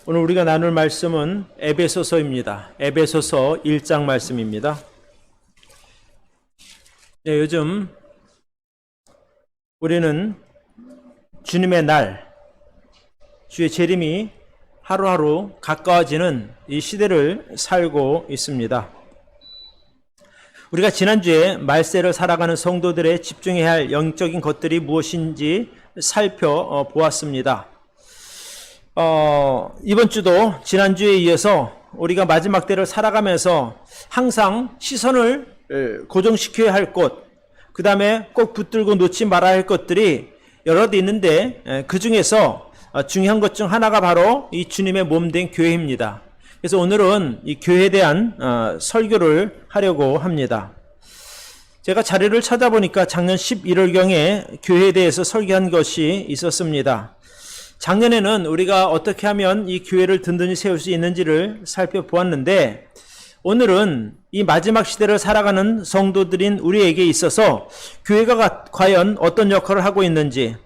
오늘 우리가 나눌 말씀은 에베소서입니다. 에베소서 1장 말씀입니다. 네, 요즘 우리는 주님의 날, 주의 재림이 하루하루 가까워지는 이 시대를 살고 있습니다. 우리가 지난주에 말세를 살아가는 성도들의 집중해야 할 영적인 것들이 무엇인지 살펴보았습니다. 이번 주도 지난주에 이어서 우리가 마지막 때를 살아가면서 항상 시선을 고정시켜야 할 곳, 그 다음에 꼭 붙들고 놓지 말아야 할 것들이 여러 개 있는데 그 중에서 중요한 것 중 하나가 바로 이 주님의 몸된 교회입니다. 그래서 오늘은 이 교회에 대한 설교를 하려고 합니다. 제가 자료를 찾아보니까 작년 11월경에 교회에 대해서 설교한 것이 있었습니다. 작년에는 우리가 어떻게 하면 이 교회를 든든히 세울 수 있는지를 살펴보았는데, 오늘은 이 마지막 시대를 살아가는 성도들인 우리에게 있어서 교회가 과연 어떤 역할을 하고 있는지,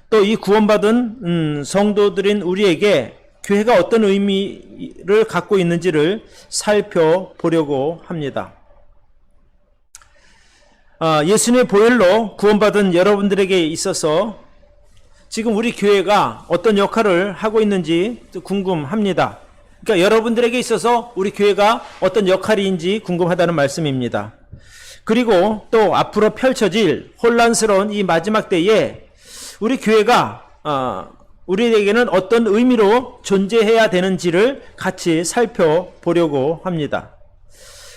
또 이 구원받은 성도들인 우리에게 교회가 어떤 의미를 갖고 있는지를 살펴보려고 합니다. 예수님의 보혈로 구원받은 여러분들에게 있어서 지금 우리 교회가 어떤 역할을 하고 있는지 궁금합니다. 그러니까 여러분들에게 있어서 우리 교회가 어떤 역할인지 궁금하다는 말씀입니다. 그리고 또 앞으로 펼쳐질 혼란스러운 이 마지막 때에 우리 교회가 우리에게는 어떤 의미로 존재해야 되는지를 같이 살펴보려고 합니다.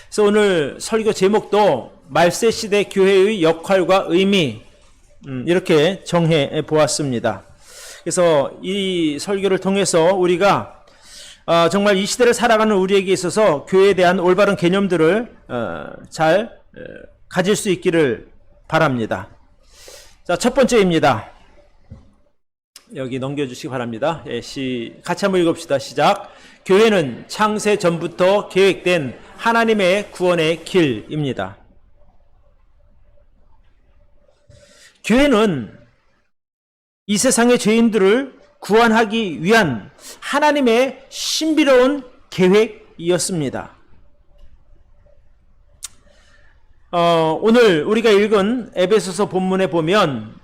그래서 오늘 설교 제목도 말세 시대 교회의 역할과 의미, 이렇게 정해 보았습니다. 그래서 이 설교를 통해서 우리가 정말 이 시대를 살아가는 우리에게 있어서 교회에 대한 올바른 개념들을 잘 가질 수 있기를 바랍니다. 자, 첫 번째입니다. 여기 넘겨주시기 바랍니다. 같이 한번 읽읍시다. 시작. 교회는 창세 전부터 계획된 하나님의 구원의 길입니다. 교회는 이 세상의 죄인들을 구원하기 위한 하나님의 신비로운 계획이었습니다. 오늘 우리가 읽은 에베소서 본문에 보면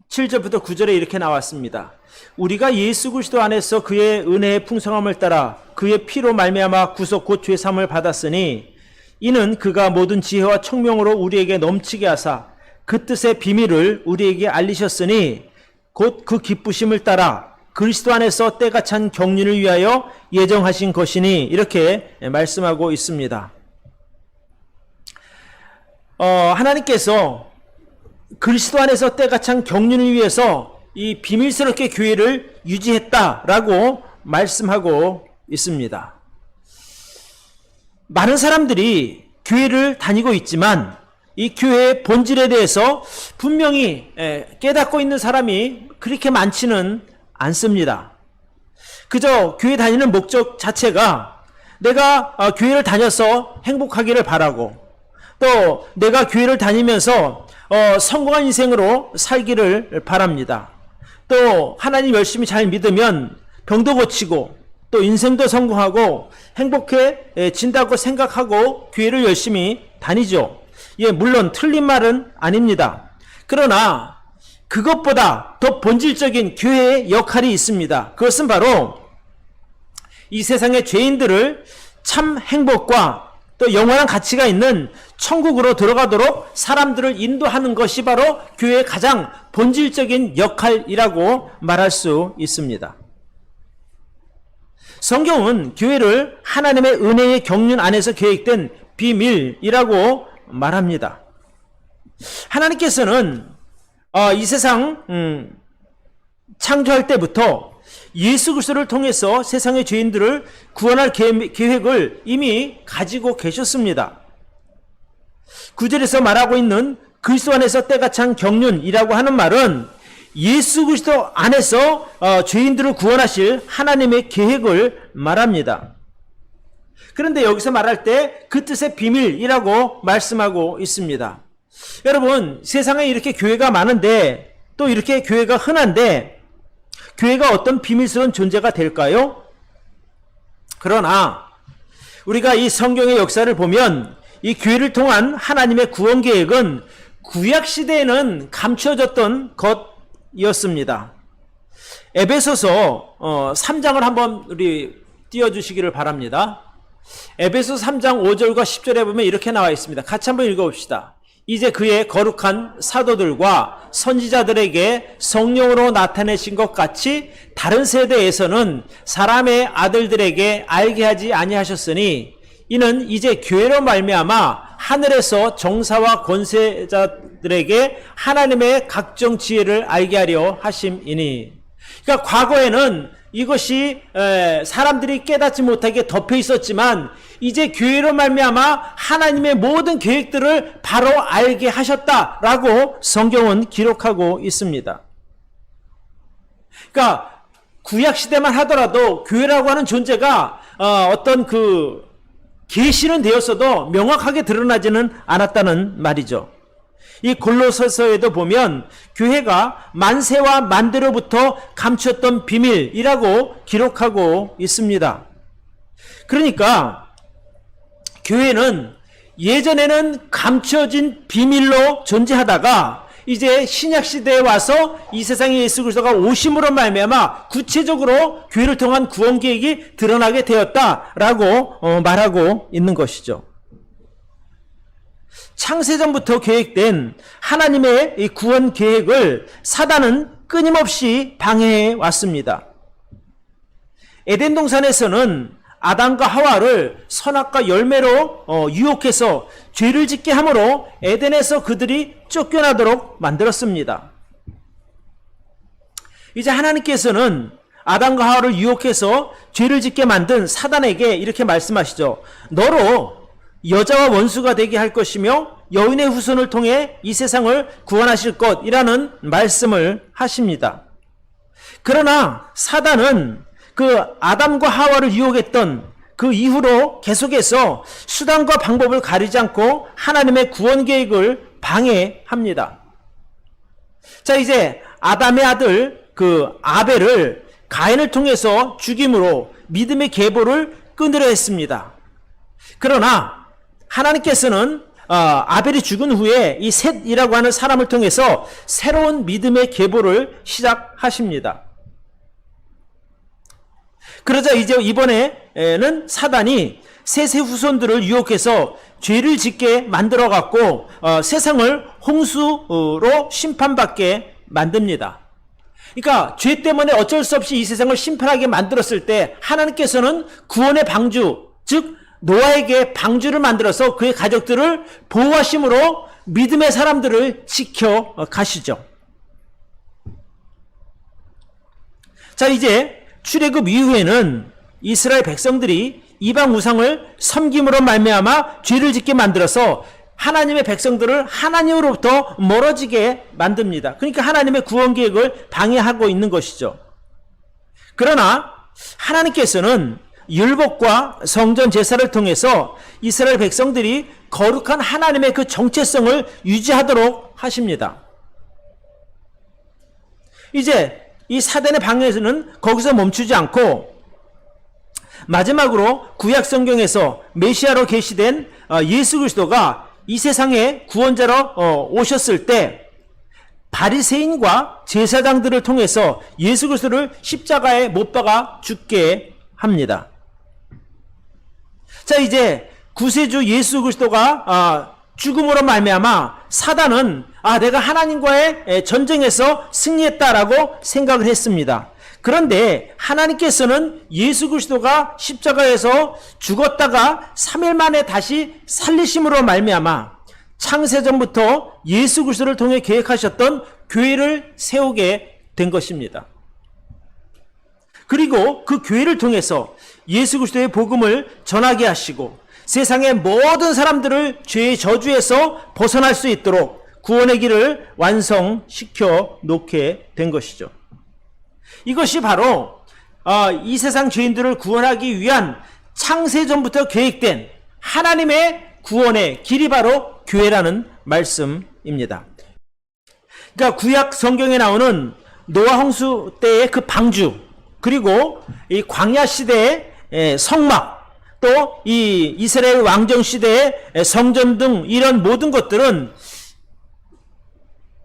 7절부터 9절에 이렇게 나왔습니다. 우리가 예수 그리스도 안에서 그의 은혜의 풍성함을 따라 그의 피로 말미암아 구속 곧 죄 사함을 받았으니 이는 그가 모든 지혜와 총명으로 우리에게 넘치게 하사 그 뜻의 비밀을 우리에게 알리셨으니 곧 그 기쁘심을 따라 그리스도 안에서 때가 찬 경륜을 위하여 예정하신 것이니, 이렇게 말씀하고 있습니다. 하나님께서 그리스도 안에서 때가 찬 경륜을 위해서 이 비밀스럽게 교회를 유지했다라고 말씀하고 있습니다. 많은 사람들이 교회를 다니고 있지만 이 교회의 본질에 대해서 분명히 깨닫고 있는 사람이 그렇게 많지는 않습니다. 그저 교회 다니는 목적 자체가 내가 교회를 다녀서 행복하기를 바라고, 또 내가 교회를 다니면서 성공한 인생으로 살기를 바랍니다. 또 하나님 열심히 잘 믿으면 병도 고치고 또 인생도 성공하고 행복해진다고 생각하고 교회를 열심히 다니죠. 물론 틀린 말은 아닙니다. 그러나 그것보다 더 본질적인 교회의 역할이 있습니다. 그것은 바로 이 세상의 죄인들을 참 행복과 또 영원한 가치가 있는 천국으로 들어가도록 사람들을 인도하는 것이 바로 교회의 가장 본질적인 역할이라고 말할 수 있습니다. 성경은 교회를 하나님의 은혜의 경륜 안에서 계획된 비밀이라고 말합니다. 하나님께서는 이 세상 창조할 때부터 예수 그리스도를 통해서 세상의 죄인들을 구원할 계획을 이미 가지고 계셨습니다. 9절에서 말하고 있는 그리스도 안에서 때가 찬 경륜이라고 하는 말은 예수 그리스도 안에서 죄인들을 구원하실 하나님의 계획을 말합니다. 그런데 여기서 말할 때 그 뜻의 비밀이라고 말씀하고 있습니다. 여러분, 세상에 이렇게 교회가 많은데, 또 이렇게 교회가 흔한데, 교회가 어떤 비밀스러운 존재가 될까요? 그러나 우리가 이 성경의 역사를 보면 이 교회를 통한 하나님의 구원 계획은 구약 시대에는 감춰졌던 것이었습니다. 에베소서 3장을 한번 우리 띄워주시기를 바랍니다. 에베소 3장 5절과 10절에 보면 이렇게 나와 있습니다. 같이 한번 읽어봅시다. 이제 그의 거룩한 사도들과 선지자들에게 성령으로 나타내신 것 같이 다른 세대에서는 사람의 아들들에게 알게 하지 아니하셨으니 이는 이제 교회로 말미암아 하늘에서 정사와 권세자들에게 하나님의 각종 지혜를 알게 하려 하심이니. 그러니까 과거에는 이것이 사람들이 깨닫지 못하게 덮여 있었지만 이제 교회로 말미암아 하나님의 모든 계획들을 바로 알게 하셨다라고 성경은 기록하고 있습니다. 그러니까 구약 시대만 하더라도 교회라고 하는 존재가 어떤 그 계시는 되었어도 명확하게 드러나지는 않았다는 말이죠. 이 골로새서에도 보면 교회가 만세와 만대로부터 감췄던 비밀이라고 기록하고 있습니다. 그러니까 교회는 예전에는 감춰진 비밀로 존재하다가 이제 신약 시대에 와서 이 세상에 예수 그리스도가 오심으로 말미암아 구체적으로 교회를 통한 구원 계획이 드러나게 되었다라고 말하고 있는 것이죠. 창세전부터 계획된 하나님의 이 구원 계획을 사단은 끊임없이 방해해 왔습니다. 에덴 동산에서는 아담과 하와를 선악과 열매로 유혹해서 죄를 짓게 함으로 에덴에서 그들이 쫓겨나도록 만들었습니다. 이제 하나님께서는 아담과 하와를 유혹해서 죄를 짓게 만든 사단에게 이렇게 말씀하시죠. 너로 여자와 원수가 되게 할 것이며 여인의 후손을 통해 이 세상을 구원하실 것이라는 말씀을 하십니다. 그러나 사단은 그 아담과 하와를 유혹했던 그 이후로 계속해서 수단과 방법을 가리지 않고 하나님의 구원 계획을 방해합니다. 자, 이제 아담의 아들 그 아벨을 가인을 통해서 죽임으로 믿음의 계보를 끊으려 했습니다. 그러나 하나님께서는 아벨이 죽은 후에 이 셋이라고 하는 사람을 통해서 새로운 믿음의 계보를 시작하십니다. 그러자 이제 이번에는 사단이 셋의 후손들을 유혹해서 죄를 짓게 만들어 갖고 세상을 홍수로 심판받게 만듭니다. 그러니까 죄 때문에 어쩔 수 없이 이 세상을 심판하게 만들었을 때 하나님께서는 구원의 방주, 즉 노아에게 방주를 만들어서 그의 가족들을 보호하심으로 믿음의 사람들을 지켜 가시죠. 자, 이제 출애굽 이후에는 이스라엘 백성들이 이방 우상을 섬김으로 말미암아 죄를 짓게 만들어서 하나님의 백성들을 하나님으로부터 멀어지게 만듭니다. 그러니까 하나님의 구원 계획을 방해하고 있는 것이죠. 그러나 하나님께서는 율법과 성전 제사를 통해서 이스라엘 백성들이 거룩한 하나님의 그 정체성을 유지하도록 하십니다. 이제 이 사단의 방해는 거기서 멈추지 않고 마지막으로 구약 성경에서 메시아로 계시된 예수 그리스도가 이 세상에 구원자로 오셨을 때 바리새인과 제사장들을 통해서 예수 그리스도를 십자가에 못 박아 죽게 합니다. 자, 이제 구세주 예수 그리스도가 죽음으로 말미암아 사단은 내가 하나님과의 전쟁에서 승리했다라고 생각을 했습니다. 그런데 하나님께서는 예수 그리스도가 십자가에서 죽었다가 3일 만에 다시 살리심으로 말미암아 창세전부터 예수 그리스도를 통해 계획하셨던 교회를 세우게 된 것입니다. 그리고 그 교회를 통해서 예수 그리스도의 복음을 전하게 하시고 세상의 모든 사람들을 죄의 저주에서 벗어날 수 있도록 구원의 길을 완성시켜 놓게 된 것이죠. 이것이 바로 이 세상 죄인들을 구원하기 위한 창세전부터 계획된 하나님의 구원의 길이 바로 교회라는 말씀입니다. 그러니까 구약 성경에 나오는 노아 홍수 때의 그 방주, 그리고 이 광야 시대의 성막, 또 이 이스라엘 왕정 시대의 성전 등 이런 모든 것들은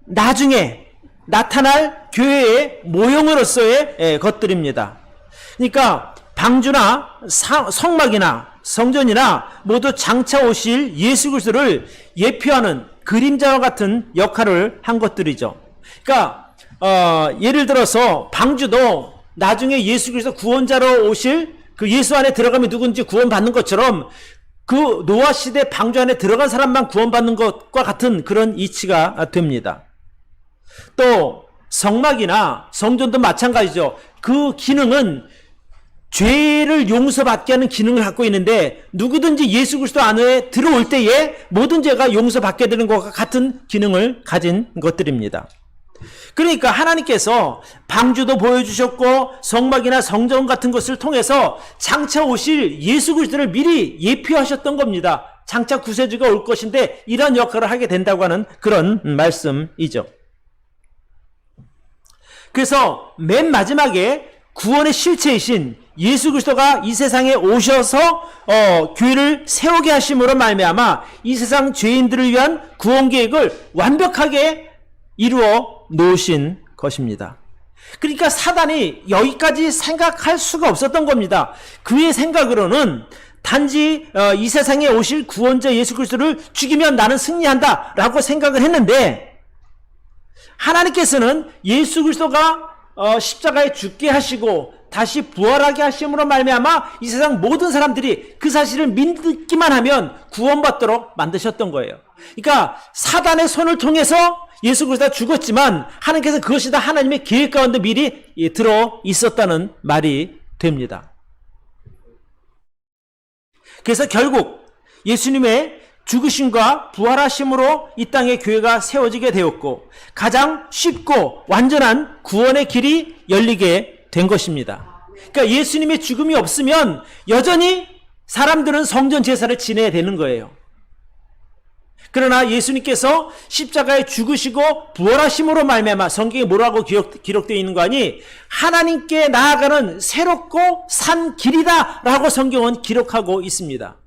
나중에 나타날 교회의 모형으로서의 것들입니다. 그러니까 방주나 성막이나 성전이나 모두 장차 오실 예수 그리스도를 예표하는 그림자와 같은 역할을 한 것들이죠. 그러니까 예를 들어서 방주도 나중에 예수 그리스도 구원자로 오실 그 예수 안에 들어가면 누군지 구원받는 것처럼 그 노아 시대 방주 안에 들어간 사람만 구원받는 것과 같은 그런 이치가 됩니다. 또 성막이나 성전도 마찬가지죠. 그 기능은 죄를 용서받게 하는 기능을 갖고 있는데 누구든지 예수 그리스도 안에 들어올 때에 모든 죄가 용서받게 되는 것과 같은 기능을 가진 것들입니다. 그러니까 하나님께서 방주도 보여주셨고 성막이나 성전 같은 것을 통해서 장차 오실 예수 그리스도를 미리 예표하셨던 겁니다. 장차 구세주가 올 것인데 이런 역할을 하게 된다고 하는 그런 말씀이죠. 그래서 맨 마지막에 구원의 실체이신 예수 그리스도가 이 세상에 오셔서 교회를 세우게 하심으로 말미암아 이 세상 죄인들을 위한 구원 계획을 완벽하게 이루어 놓으신 것입니다. 그러니까 사단이 여기까지 생각할 수가 없었던 겁니다. 그의 생각으로는 단지 이 세상에 오실 구원자 예수 그리스도를 죽이면 나는 승리한다 라고 생각을 했는데, 하나님께서는 예수 그리스도가 십자가에 죽게 하시고 다시 부활하게 하심으로 말미암아 이 세상 모든 사람들이 그 사실을 믿기만 하면 구원받도록 만드셨던 거예요. 그러니까 사단의 손을 통해서 예수 그리스도가 죽었지만 하나님께서 그것이 다 하나님의 계획 가운데 미리 들어 있었다는 말이 됩니다. 그래서 결국 예수님의 죽으심과 부활하심으로 이 땅에 교회가 세워지게 되었고 가장 쉽고 완전한 구원의 길이 열리게 된 것입니다. 그러니까 예수님의 죽음이 없으면 여전히 사람들은 성전 제사를 지내야 되는 거예요. 그러나 예수님께서 십자가에 죽으시고 부활하심으로 말미암아 성경에 뭐라고 기록되어 있는 거 아니? 하나님께 나아가는 새롭고 산 길이다 라고 성경은 기록하고 있습니다.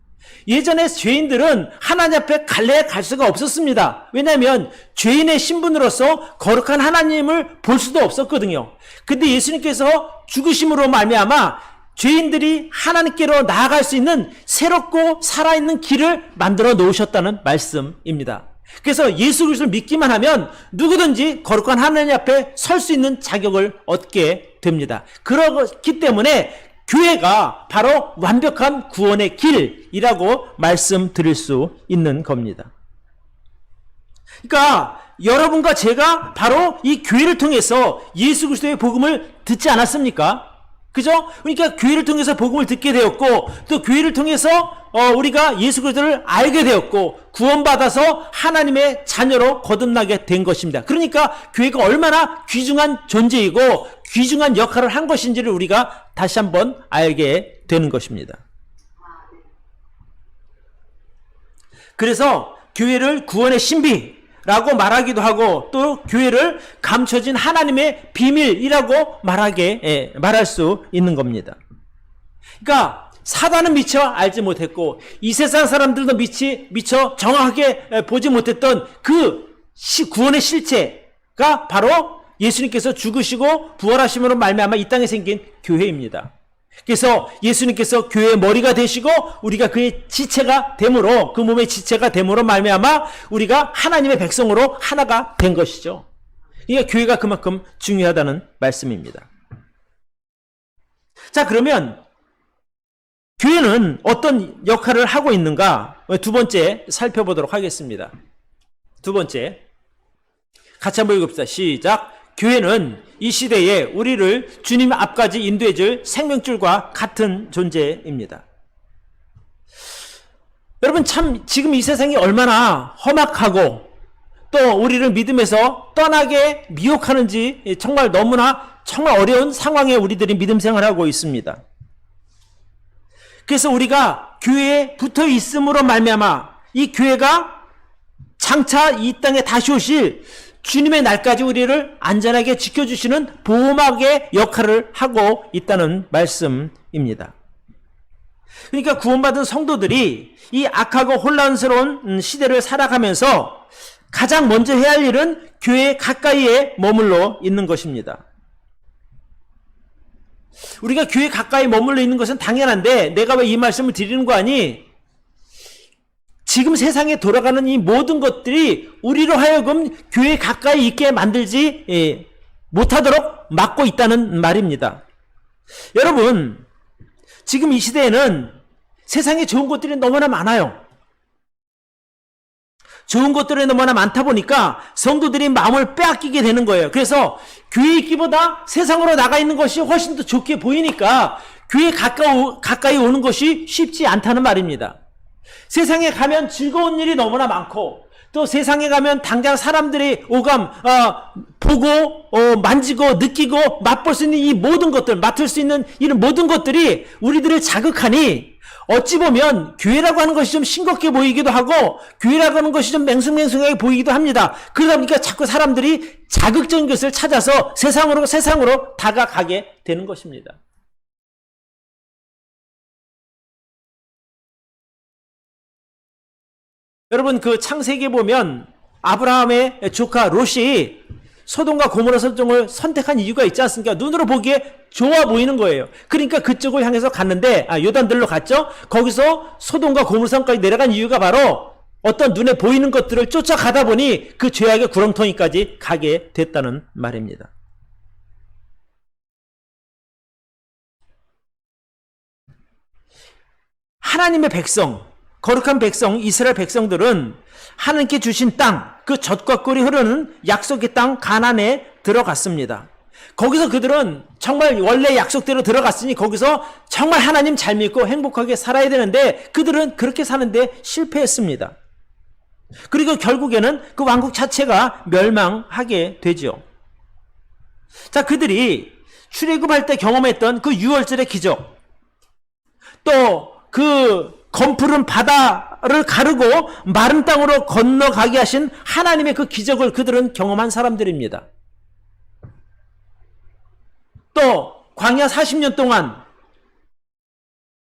예전에 죄인들은 하나님 앞에 갈래야 갈 수가 없었습니다. 왜냐하면 죄인의 신분으로서 거룩한 하나님을 볼 수도 없었거든요. 근데 예수님께서 죽으심으로 말미암아 죄인들이 하나님께로 나아갈 수 있는 새롭고 살아있는 길을 만들어 놓으셨다는 말씀입니다. 그래서 예수 그리스도를 믿기만 하면 누구든지 거룩한 하나님 앞에 설 수 있는 자격을 얻게 됩니다. 그렇기 때문에 교회가 바로 완벽한 구원의 길이라고 말씀드릴 수 있는 겁니다. 그러니까 여러분과 제가 바로 이 교회를 통해서 예수 그리스도의 복음을 듣지 않았습니까? 그죠? 그러니까 교회를 통해서 복음을 듣게 되었고 또 교회를 통해서 우리가 예수 그리스도를 알게 되었고 구원받아서 하나님의 자녀로 거듭나게 된 것입니다. 그러니까 교회가 얼마나 귀중한 존재이고 귀중한 역할을 한 것인지를 우리가 다시 한번 알게 되는 것입니다. 그래서 교회를 구원의 신비라고 말하기도 하고 또 교회를 감춰진 하나님의 비밀이라고 말할 수 있는 겁니다. 그러니까 사단은 미처 알지 못했고 이 세상 사람들도 미처 정확하게 보지 못했던 그 구원의 실체가 바로 예수님께서 죽으시고 부활하심으로 말미암아 이 땅에 생긴 교회입니다. 그래서 예수님께서 교회의 머리가 되시고 우리가 그의 지체가 됨으로 그 몸의 지체가 됨으로 말미암아 우리가 하나님의 백성으로 하나가 된 것이죠. 그러니까 교회가 그만큼 중요하다는 말씀입니다. 자, 그러면 교회는 어떤 역할을 하고 있는가? 두 번째 살펴보도록 하겠습니다. 두 번째 같이 한번 읽읍시다. 시작. 교회는 이 시대에 우리를 주님 앞까지 인도해줄 생명줄과 같은 존재입니다. 여러분 참 지금 이 세상이 얼마나 험악하고 또 우리를 믿음에서 떠나게 미혹하는지 정말 정말 어려운 상황에 우리들이 믿음 생활하고 있습니다. 그래서 우리가 교회에 붙어 있음으로 말미암아 이 교회가 장차 이 땅에 다시 오실 주님의 날까지 우리를 안전하게 지켜주시는 보호막의 역할을 하고 있다는 말씀입니다. 그러니까 구원받은 성도들이 이 악하고 혼란스러운 시대를 살아가면서 가장 먼저 해야 할 일은 교회 가까이에 머물러 있는 것입니다. 우리가 교회 가까이 머물러 있는 것은 당연한데 내가 왜 이 말씀을 드리는 거 아니? 지금 세상에 돌아가는 이 모든 것들이 우리로 하여금 교회 가까이 있게 만들지 못하도록 막고 있다는 말입니다. 여러분, 지금 이 시대에는 세상에 좋은 것들이 너무나 많아요. 좋은 것들이 너무나 많다 보니까 성도들이 마음을 빼앗기게 되는 거예요. 그래서 교회 있기보다 세상으로 나가 있는 것이 훨씬 더 좋게 보이니까 교회 가까이 오는 것이 쉽지 않다는 말입니다. 세상에 가면 즐거운 일이 너무나 많고 또 세상에 가면 당장 사람들이 보고 만지고 느끼고 맛볼 수 있는 이 모든 것들, 맡을 수 있는 이런 모든 것들이 우리들을 자극하니 어찌 보면 교회라고 하는 것이 좀 싱겁게 보이기도 하고 교회라고 하는 것이 좀 맹숭맹숭하게 보이기도 합니다. 그러다 보니까 자꾸 사람들이 자극적인 것을 찾아서 세상으로 다가가게 되는 것입니다. 여러분, 그 창세기에 보면 아브라함의 조카 롯이 소돔과 고모라 성을 선택한 이유가 있지 않습니까? 눈으로 보기에 좋아 보이는 거예요. 그러니까 그쪽을 향해서 갔는데 요단들로 갔죠. 거기서 소돔과 고모라 성까지 내려간 이유가 바로 어떤 눈에 보이는 것들을 쫓아가다 보니 그 죄악의 구렁텅이까지 가게 됐다는 말입니다. 하나님의 백성, 거룩한 백성, 이스라엘 백성들은 하나님께 주신 땅, 그 젖과 꿀이 흐르는 약속의 땅 가나안에 들어갔습니다. 거기서 그들은 정말 원래 약속대로 들어갔으니 거기서 정말 하나님 잘 믿고 행복하게 살아야 되는데 그들은 그렇게 사는데 실패했습니다. 그리고 결국에는 그 왕국 자체가 멸망하게 되죠. 자, 그들이 출애굽할 때 경험했던 그 유월절의 기적, 또 그 검푸른 바다를 가르고 마른 땅으로 건너가게 하신 하나님의 그 기적을 그들은 경험한 사람들입니다. 또 광야 40년 동안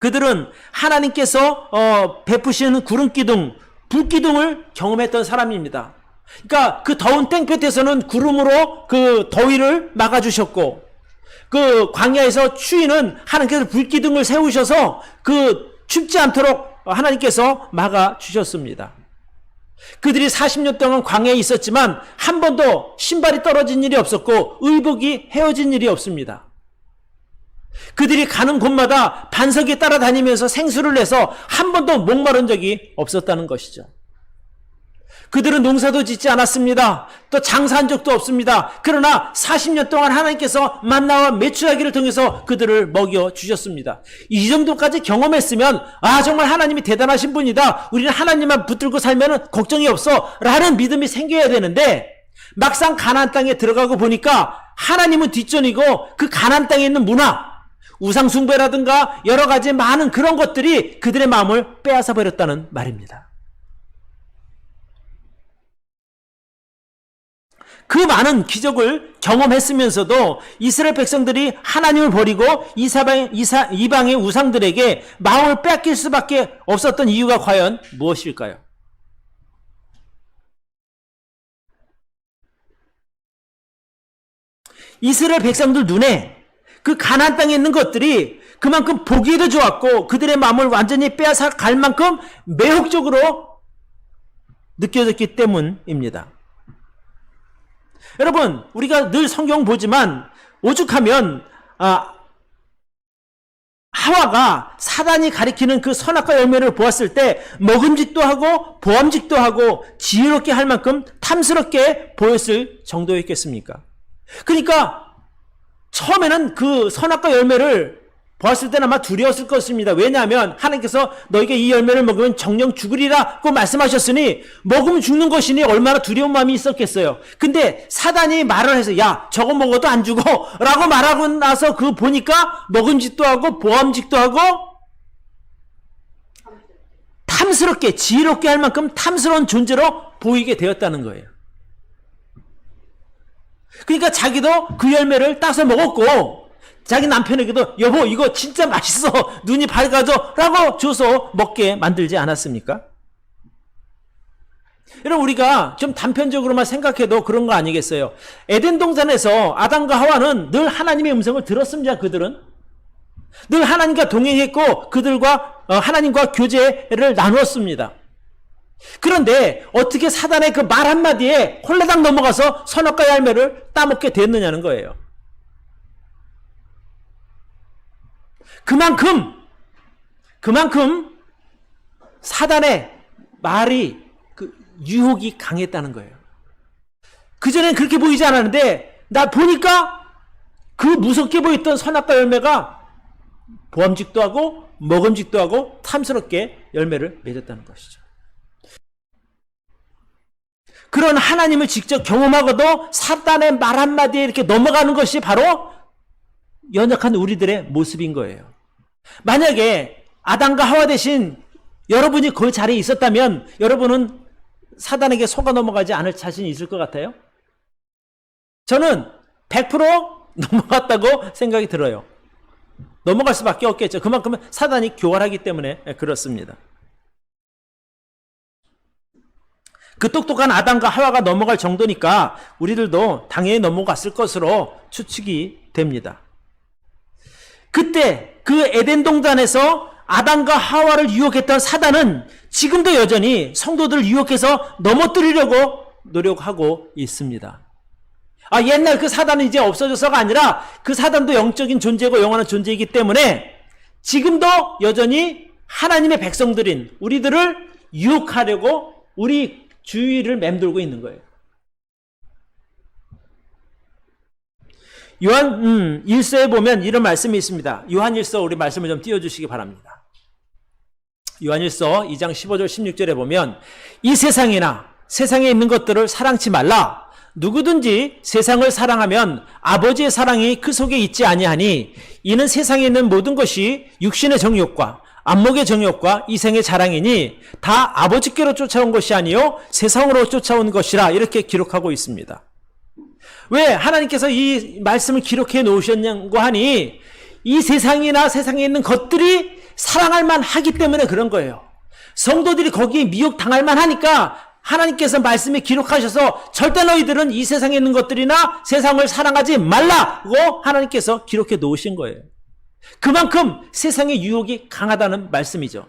그들은 하나님께서 베푸시는 구름기둥, 불기둥을 경험했던 사람입니다. 그러니까 그 더운 땡볕에서는 구름으로 그 더위를 막아주셨고 그 광야에서 추위는 하나님께서 불기둥을 세우셔서 그 춥지 않도록 하나님께서 막아주셨습니다. 그들이 40년 동안 광야에 있었지만 한 번도 신발이 떨어진 일이 없었고 의복이 헤어진 일이 없습니다. 그들이 가는 곳마다 반석에 따라다니면서 생수를 내서 한 번도 목마른 적이 없었다는 것이죠. 그들은 농사도 짓지 않았습니다. 또 장사한 적도 없습니다. 그러나 40년 동안 하나님께서 만나와 메추라기를 통해서 그들을 먹여주셨습니다. 이 정도까지 경험했으면 정말 하나님이 대단하신 분이다. 우리는 하나님만 붙들고 살면 걱정이 없어 라는 믿음이 생겨야 되는데 막상 가나안 땅에 들어가고 보니까 하나님은 뒷전이고 그 가나안 땅에 있는 문화, 우상숭배라든가 여러 가지 많은 그런 것들이 그들의 마음을 빼앗아 버렸다는 말입니다. 그 많은 기적을 경험했으면서도 이스라엘 백성들이 하나님을 버리고 이방의 우상들에게 마음을 빼앗길 수밖에 없었던 이유가 과연 무엇일까요? 이스라엘 백성들 눈에 그 가나안 땅에 있는 것들이 그만큼 보기에도 좋았고 그들의 마음을 완전히 빼앗아 갈 만큼 매혹적으로 느껴졌기 때문입니다. 여러분, 우리가 늘 성경 보지만 오죽하면 하와가 사단이 가리키는 그 선악과 열매를 보았을 때 먹음직도 하고 보암직도 하고 지혜롭게 할 만큼 탐스럽게 보였을 정도였겠습니까? 그러니까 처음에는 그 선악과 열매를 보았을 때는 아마 두려웠을 것입니다. 왜냐하면 하나님께서 너에게 이 열매를 먹으면 정령 죽으리라고 말씀하셨으니 먹으면 죽는 것이니 얼마나 두려운 마음이 있었겠어요. 근데 사단이 말을 해서 야 저거 먹어도 안 죽어 라고 말하고 나서 그 보니까 먹음직도 하고 보암직도 하고 탐스럽게 지혜롭게 할 만큼 탐스러운 존재로 보이게 되었다는 거예요. 그러니까 자기도 그 열매를 따서 먹었고 자기 남편에게도 여보 이거 진짜 맛있어 눈이 밝아져 라고 줘서 먹게 만들지 않았습니까? 여러분 우리가 좀 단편적으로만 생각해도 그런 거 아니겠어요? 에덴 동산에서 아담과 하와는 늘 하나님의 음성을 들었습니다. 그들은 늘 하나님과 동행했고 그들과 하나님과 교제를 나누었습니다. 그런데 어떻게 사단의 그 말 한마디에 홀라당 넘어가서 선악과의 열매를 따먹게 됐느냐는 거예요. 그만큼 사단의 말이 그 유혹이 강했다는 거예요. 그전엔 그렇게 보이지 않았는데 나 보니까 그 무섭게 보였던 선악과 열매가 보암직도 하고 먹음직도 하고 탐스럽게 열매를 맺었다는 것이죠. 그런 하나님을 직접 경험하고도 사단의 말 한마디에 이렇게 넘어가는 것이 바로 연약한 우리들의 모습인 거예요. 만약에 아담과 하와 대신 여러분이 그 자리에 있었다면 여러분은 사단에게 속아 넘어가지 않을 자신이 있을 것 같아요? 저는 100% 넘어갔다고 생각이 들어요. 넘어갈 수밖에 없겠죠. 그만큼은 사단이 교활하기 때문에 그렇습니다. 그 똑똑한 아담과 하와가 넘어갈 정도니까 우리들도 당연히 넘어갔을 것으로 추측이 됩니다. 그때 그 에덴 동산에서 아담과 하와를 유혹했던 사단은 지금도 여전히 성도들을 유혹해서 넘어뜨리려고 노력하고 있습니다. 옛날 그 사단은 이제 없어져서가 아니라 그 사단도 영적인 존재고 영원한 존재이기 때문에 지금도 여전히 하나님의 백성들인 우리들을 유혹하려고 우리 주위를 맴돌고 있는 거예요. 요한 1서에 보면 이런 말씀이 있습니다. 요한 1서 우리 말씀을 좀 띄워주시기 바랍니다. 요한 1서 2장 15절 16절에 보면 이 세상이나 세상에 있는 것들을 사랑치 말라. 누구든지 세상을 사랑하면 아버지의 사랑이 그 속에 있지 아니하니 이는 세상에 있는 모든 것이 육신의 정욕과 안목의 정욕과 이생의 자랑이니 다 아버지께로 쫓아온 것이 아니요 세상으로 쫓아온 것이라 이렇게 기록하고 있습니다. 왜 하나님께서 이 말씀을 기록해 놓으셨냐고 하니 이 세상이나 세상에 있는 것들이 사랑할 만하기 때문에 그런 거예요. 성도들이 거기에 미혹당할 만하니까 하나님께서 말씀에 기록하셔서 절대 너희들은 이 세상에 있는 것들이나 세상을 사랑하지 말라고 하나님께서 기록해 놓으신 거예요. 그만큼 세상의 유혹이 강하다는 말씀이죠.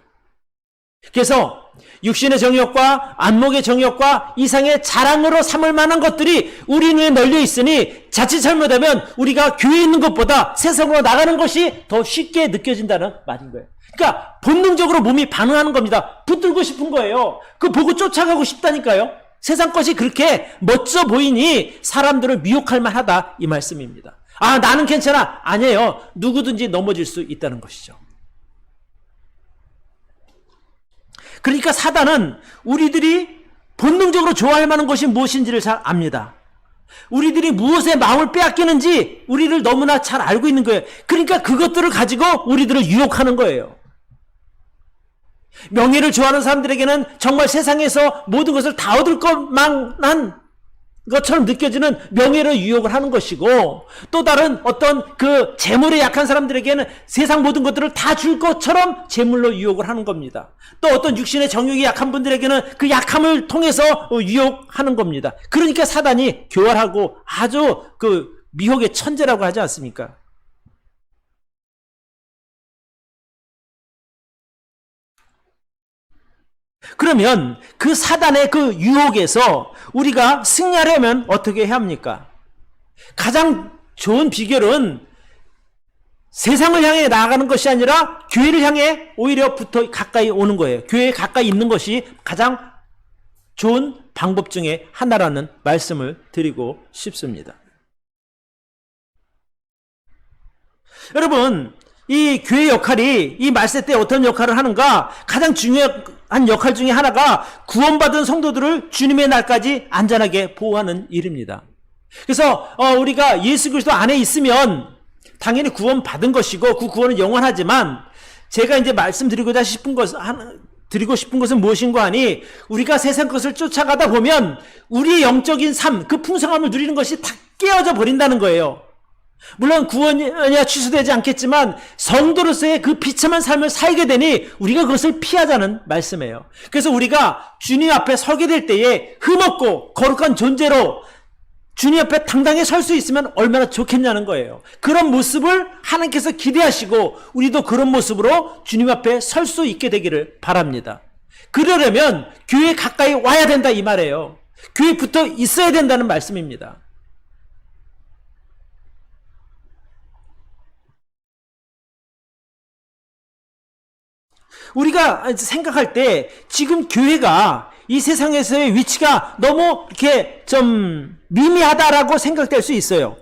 그래서 육신의 정욕과 안목의 정욕과 이상의 자랑으로 삼을 만한 것들이 우리 눈에 널려 있으니 자칫 잘못하면 우리가 교회에 있는 것보다 세상으로 나가는 것이 더 쉽게 느껴진다는 말인 거예요. 그러니까 본능적으로 몸이 반응하는 겁니다. 붙들고 싶은 거예요. 그 보고 쫓아가고 싶다니까요. 세상 것이 그렇게 멋져 보이니 사람들을 미혹할 만하다 이 말씀입니다. 나는 괜찮아. 아니에요. 누구든지 넘어질 수 있다는 것이죠. 그러니까 사단은 우리들이 본능적으로 좋아할 만한 것이 무엇인지를 잘 압니다. 우리들이 무엇에 마음을 빼앗기는지 우리를 너무나 잘 알고 있는 거예요. 그러니까 그것들을 가지고 우리들을 유혹하는 거예요. 명예를 좋아하는 사람들에게는 정말 세상에서 모든 것을 다 얻을 것만한 것처럼 느껴지는 명예를 유혹을 하는 것이고, 또 다른 어떤 그 재물에 약한 사람들에게는 세상 모든 것들을 다 줄 것처럼 재물로 유혹을 하는 겁니다. 또 어떤 육신의 정욕이 약한 분들에게는 그 약함을 통해서 유혹하는 겁니다. 그러니까 사단이 교활하고 아주 그 미혹의 천재라고 하지 않습니까? 그러면 그 사단의 그 유혹에서 우리가 승리하려면 어떻게 해야 합니까? 가장 좋은 비결은 세상을 향해 나아가는 것이 아니라 교회를 향해 오히려 붙어 가까이 오는 거예요. 교회에 가까이 있는 것이 가장 좋은 방법 중에 하나라는 말씀을 드리고 싶습니다. 여러분, 이 교회 역할이 이 말세 때 어떤 역할을 하는가? 가장 중요한 역할 중에 하나가 구원받은 성도들을 주님의 날까지 안전하게 보호하는 일입니다. 그래서 우리가 예수 그리스도 안에 있으면 당연히 구원받은 것이고 그 구원은 영원하지만, 제가 이제 말씀드리고자 드리고 싶은 것은 무엇인가 하니, 우리가 세상 것을 쫓아가다 보면 우리의 영적인 삶, 그 풍성함을 누리는 것이 깨어져 버린다는 거예요. 물론 구원이 취소되지 않겠지만 성도로서의 그 비참한 삶을 살게 되니 우리가 그것을 피하자는 말씀이에요. 그래서 우리가 주님 앞에 서게 될 때에 흠없고 거룩한 존재로 주님 앞에 당당히 설 수 있으면 얼마나 좋겠냐는 거예요. 그런 모습을 하나님께서 기대하시고 우리도 그런 모습으로 주님 앞에 설 수 있게 되기를 바랍니다. 그러려면 교회에 가까이 와야 된다 이 말이에요. 교회에 붙어 있어야 된다는 말씀입니다. 우리가 생각할 때 지금 교회가 이 세상에서의 위치가 너무 이렇게 좀 미미하다라고 생각될 수 있어요.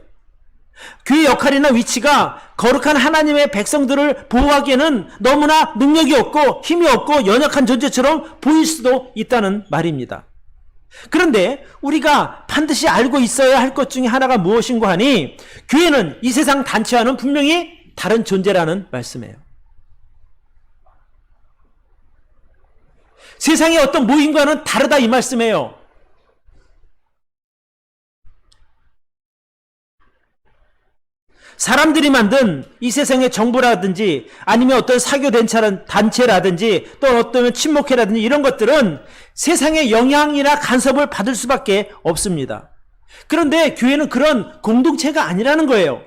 교회 역할이나 위치가 거룩한 하나님의 백성들을 보호하기에는 너무나 능력이 없고 힘이 없고 연약한 존재처럼 보일 수도 있다는 말입니다. 그런데 우리가 반드시 알고 있어야 할 것 중에 하나가 무엇인가 하니 교회는 이 세상 단체와는 분명히 다른 존재라는 말씀이에요. 세상의 어떤 모임과는 다르다 이 말씀이에요. 사람들이 만든 이 세상의 정부라든지 아니면 어떤 사교 단체라든지 또 어떤 친목회라든지 이런 것들은 세상의 영향이나 간섭을 받을 수밖에 없습니다. 그런데 교회는 그런 공동체가 아니라는 거예요.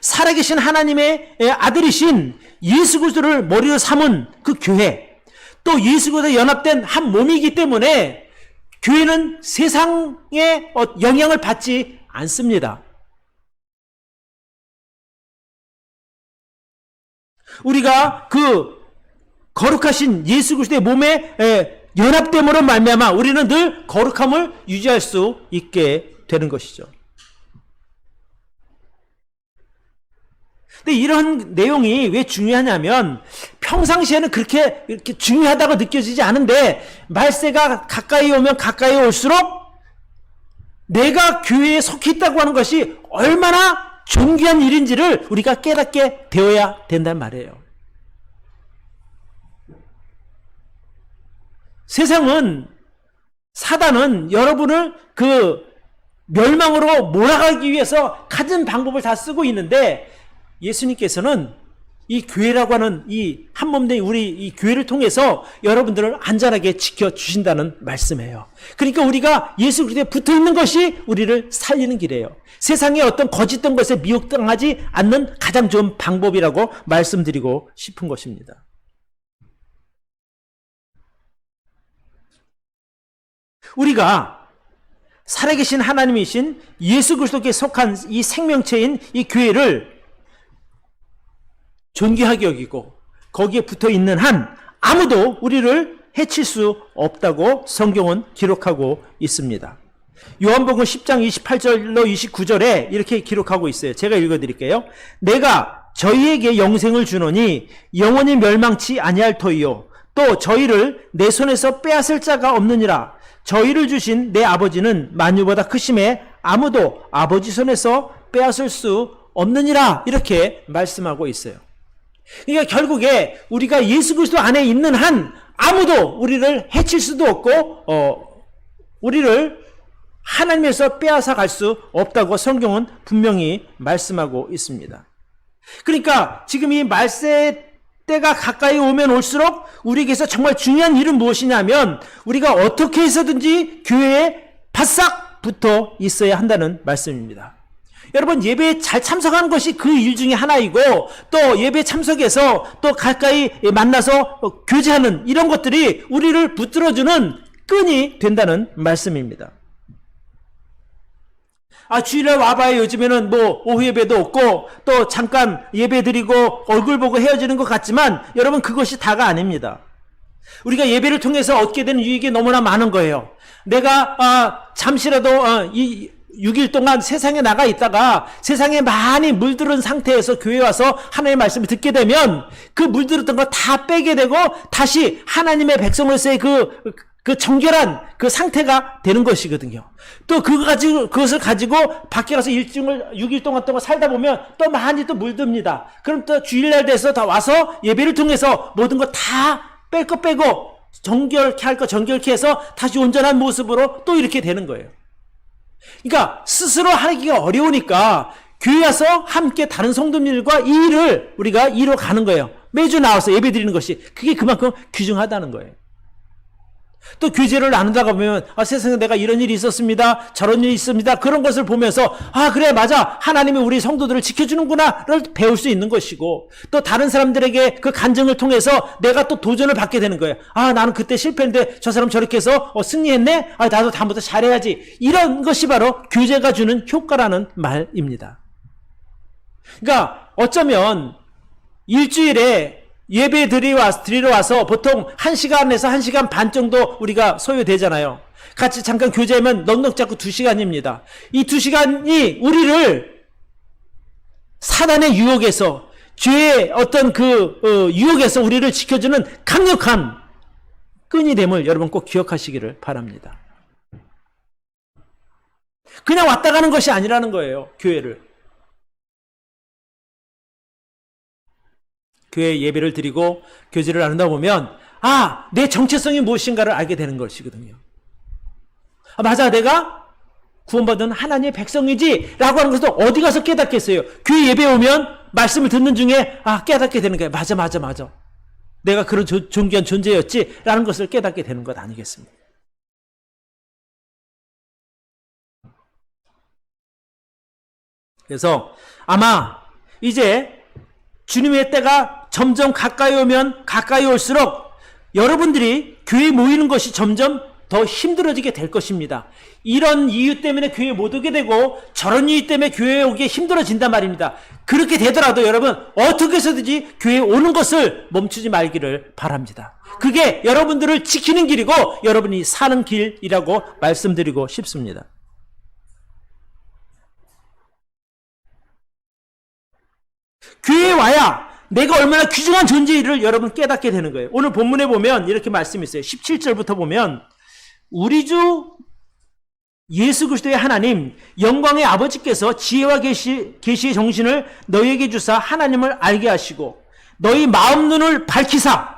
살아계신 하나님의 아들이신 예수 그리스도를 머리로 삼은 그 교회, 또 예수 그리스도에 연합된 한 몸이기 때문에 교회는 세상의 영향을 받지 않습니다. 우리가 그 거룩하신 예수 그리스도의 몸에 연합됨으로 말미암아 우리는 늘 거룩함을 유지할 수 있게 되는 것이죠. 근데 이런 내용이 왜 중요하냐면 평상시에는 그렇게 이렇게 중요하다고 느껴지지 않은데 말세가 가까이 오면 가까이 올수록 내가 교회에 속해 있다고 하는 것이 얼마나 존귀한 일인지를 우리가 깨닫게 되어야 된단 말이에요. 사단은 여러분을 그 멸망으로 몰아가기 위해서 가진 방법을 다 쓰고 있는데 예수님께서는 이 교회라고 하는 이 한몸된 우리 이 교회를 통해서 여러분들을 안전하게 지켜주신다는 말씀이에요. 그러니까 우리가 예수 그리스도에 붙어있는 것이 우리를 살리는 길이에요. 세상의 어떤 거짓된 것에 미혹당하지 않는 가장 좋은 방법이라고 말씀드리고 싶은 것입니다. 우리가 살아계신 하나님이신 예수 그리스도께 속한 이 생명체인 이 교회를 존귀하게 여기고 거기에 붙어 있는 한 아무도 우리를 해칠 수 없다고 성경은 기록하고 있습니다. 요한복음 10장 28절로 29절에 이렇게 기록하고 있어요. 제가 읽어드릴게요. 내가 저희에게 영생을 주노니 영원히 멸망치 아니할 터이요 또 저희를 내 손에서 빼앗을 자가 없느니라. 저희를 주신 내 아버지는 만유보다 크심에 아무도 아버지 손에서 빼앗을 수 없느니라. 이렇게 말씀하고 있어요. 그러니까 결국에 우리가 예수 그리스도 안에 있는 한 아무도 우리를 해칠 수도 없고 우리를 하나님에서 빼앗아 갈 수 없다고 성경은 분명히 말씀하고 있습니다. 그러니까 지금 이 말세 때가 가까이 오면 올수록 우리에게서 정말 중요한 일은 무엇이냐면 우리가 어떻게 해서든지 교회에 바싹 붙어 있어야 한다는 말씀입니다. 여러분 예배에 잘 참석하는 것이 그 일 중에 하나이고 또 예배 참석해서 또 가까이 만나서 교제하는 이런 것들이 우리를 붙들어주는 끈이 된다는 말씀입니다. 주일날 와봐야 요즘에는 뭐 오후 예배도 없고 또 잠깐 예배 드리고 얼굴 보고 헤어지는 것 같지만 여러분 그것이 다가 아닙니다. 우리가 예배를 통해서 얻게 되는 유익이 너무나 많은 거예요. 내가 잠시라도 이 6일 동안 세상에 나가 있다가 세상에 많이 물들은 상태에서 교회에 와서 하나님의 말씀을 듣게 되면 그 물들었던 거 다 빼게 되고 다시 하나님의 백성으로서의 그 정결한 그 상태가 되는 것이거든요. 또 그것을 가지고 밖에 가서 6일 동안 살다 보면 또 많이 또 물듭니다. 그럼 또 주일날 돼서 다 와서 예배를 통해서 모든 거 다 뺄 거 빼고 정결케 할 거 정결케 해서 다시 온전한 모습으로 또 이렇게 되는 거예요. 그러니까 스스로 하기가 어려우니까 교회 와서 함께 다른 성도님들과 이 일을 우리가 이루어 가는 거예요. 매주 나와서 예배 드리는 것이 그게 그만큼 귀중하다는 거예요. 또 교제를 나누다가 보면 세상에 내가 이런 일이 있었습니다. 저런 일이 있습니다. 그런 것을 보면서 그래 맞아 하나님이 우리 성도들을 지켜주는구나를 배울 수 있는 것이고 또 다른 사람들에게 그 간증을 통해서 내가 또 도전을 받게 되는 거예요. 나는 그때 실패했는데 저 사람 저렇게 해서 승리했네. 나도 다음부터 잘해야지. 이런 것이 바로 교제가 주는 효과라는 말입니다. 그러니까 어쩌면 일주일에 예배 드리러 와서 보통 1시간에서 1시간 반 정도 우리가 소요되잖아요. 같이 잠깐 교제하면 넉넉 잡고 2시간입니다. 이 2시간이 우리를 사단의 유혹에서 죄의 어떤 유혹에서 우리를 지켜주는 강력한 끈이 됨을 여러분 꼭 기억하시기를 바랍니다. 그냥 왔다 가는 것이 아니라는 거예요. 교회를. 교회 예배를 드리고 교제를 나누다 보면 내 정체성이 무엇인가를 알게 되는 것이거든요. 맞아 내가 구원받은 하나님의 백성이지 라고 하는 것도 어디 가서 깨닫겠어요. 교회 예배에 오면 말씀을 듣는 중에 깨닫게 되는 거예요. 맞아 내가 그런 존귀한 존재였지 라는 것을 깨닫게 되는 것 아니겠습니까? 그래서 아마 이제 주님의 때가 점점 가까이 오면 가까이 올수록 여러분들이 교회에 모이는 것이 점점 더 힘들어지게 될 것입니다. 이런 이유 때문에 교회에 못 오게 되고 저런 이유 때문에 교회에 오기 힘들어진단 말입니다. 그렇게 되더라도 여러분 어떻게 해서든지 교회에 오는 것을 멈추지 말기를 바랍니다. 그게 여러분들을 지키는 길이고 여러분이 사는 길이라고 말씀드리고 싶습니다. 교회에 와야 내가 얼마나 귀중한 존재를 여러분 깨닫게 되는 거예요. 오늘 본문에 보면 이렇게 말씀이 있어요. 17절부터 보면 우리 주 예수 그리스도의 하나님 영광의 아버지께서 지혜와 계시의 정신을 너희에게 주사 하나님을 알게 하시고 너희 마음 눈을 밝히사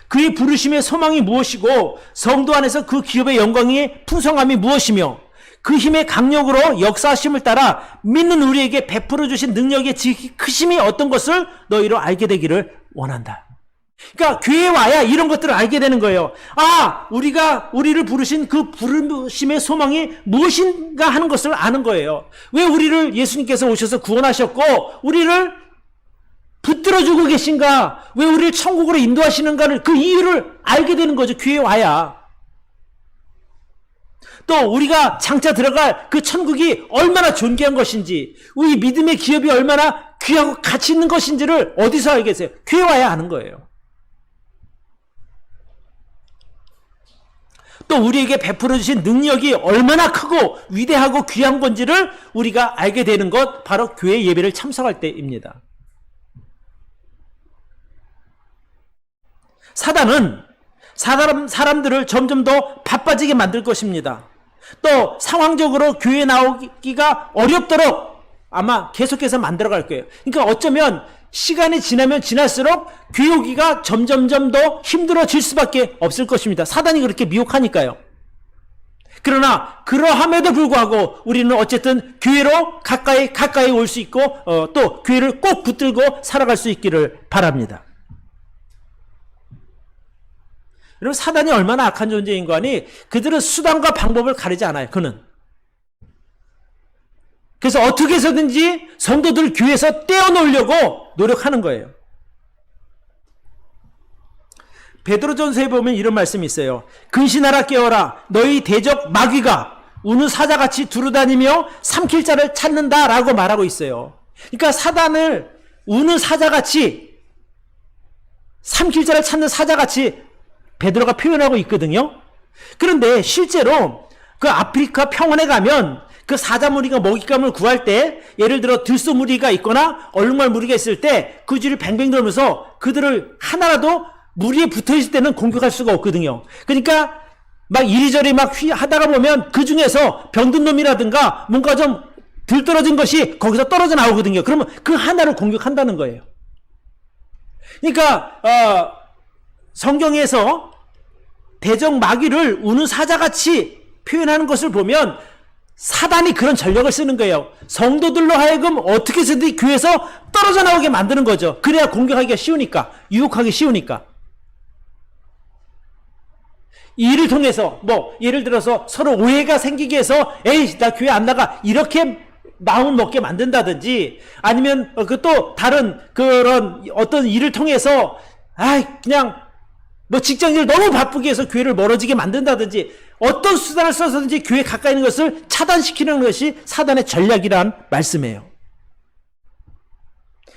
그의 부르심의 소망이 무엇이고 성도 안에서 그 기업의 영광의 풍성함이 무엇이며 그 힘의 강력으로 역사하심을 따라 믿는 우리에게 베풀어 주신 능력의 크심이 어떤 것을 너희로 알게 되기를 원한다. 그러니까 교회에 와야 이런 것들을 알게 되는 거예요. 우리를 부르신 그 부르심의 소망이 무엇인가 하는 것을 아는 거예요. 왜 우리를 예수님께서 오셔서 구원하셨고 우리를 붙들어주고 계신가, 왜 우리를 천국으로 인도하시는가를 그 이유를 알게 되는 거죠. 교회에 와야. 또 우리가 장차 들어갈 그 천국이 얼마나 존귀한 것인지, 우리 믿음의 기업이 얼마나 귀하고 가치 있는 것인지를 어디서 알겠어요? 교회 와야 아는 거예요. 또 우리에게 베풀어 주신 능력이 얼마나 크고 위대하고 귀한 건지를 우리가 알게 되는 것, 바로 교회 예배를 참석할 때입니다. 사단은 사람들을 점점 더 바빠지게 만들 것입니다. 또 상황적으로 교회에 나오기가 어렵도록 아마 계속해서 만들어갈 거예요. 그러니까 어쩌면 시간이 지나면 지날수록 교회 오기가 점점점 더 힘들어질 수밖에 없을 것입니다. 사단이 그렇게 미혹하니까요. 그러나 그러함에도 불구하고 우리는 어쨌든 교회로 가까이 올 수 있고 또 교회를 꼭 붙들고 살아갈 수 있기를 바랍니다. 여러분, 사단이 얼마나 악한 존재인 거 아니? 그들은 수단과 방법을 가리지 않아요. 그는. 그래서 어떻게 해서든지 성도들 교회에서 떼어놓으려고 노력하는 거예요. 베드로전서에 보면 이런 말씀이 있어요. 근신하라 깨어라. 너희 대적 마귀가 우는 사자같이 두루다니며 삼킬 자를 찾는다라고 말하고 있어요. 그러니까 사단을 우는 사자같이, 삼킬 자를 찾는 사자같이 베드로가 표현하고 있거든요. 그런데 실제로 그 아프리카 평원에 가면 그 사자무리가 먹잇감을 구할 때, 예를 들어 들소무리가 있거나 얼룩말 무리가 있을 때 그 뒤를 뱅뱅 돌면서 그들을 하나라도 무리에 붙어 있을 때는 공격할 수가 없거든요. 그러니까 막 이리저리 막 하다가 보면 그 중에서 병든 놈이라든가 뭔가 좀 들떨어진 것이 거기서 떨어져 나오거든요. 그러면 그 하나를 공격한다는 거예요. 그러니까 성경에서 대적 마귀를 우는 사자같이 표현하는 것을 보면 사단이 그런 전력을 쓰는 거예요. 성도들로 하여금 어떻게 해서든 교회에서 떨어져 나오게 만드는 거죠. 그래야 공격하기가 쉬우니까, 유혹하기 쉬우니까. 이를 통해서 예를 들어서 서로 오해가 생기게 해서 에이 나 교회 안 나가 이렇게 마음을 먹게 만든다든지, 아니면 그 또 다른 그런 어떤 일을 통해서 그냥 직장일 너무 바쁘게 해서 교회를 멀어지게 만든다든지, 어떤 수단을 써서든지 교회 가까이 있는 것을 차단시키는 것이 사단의 전략이란 말씀이에요.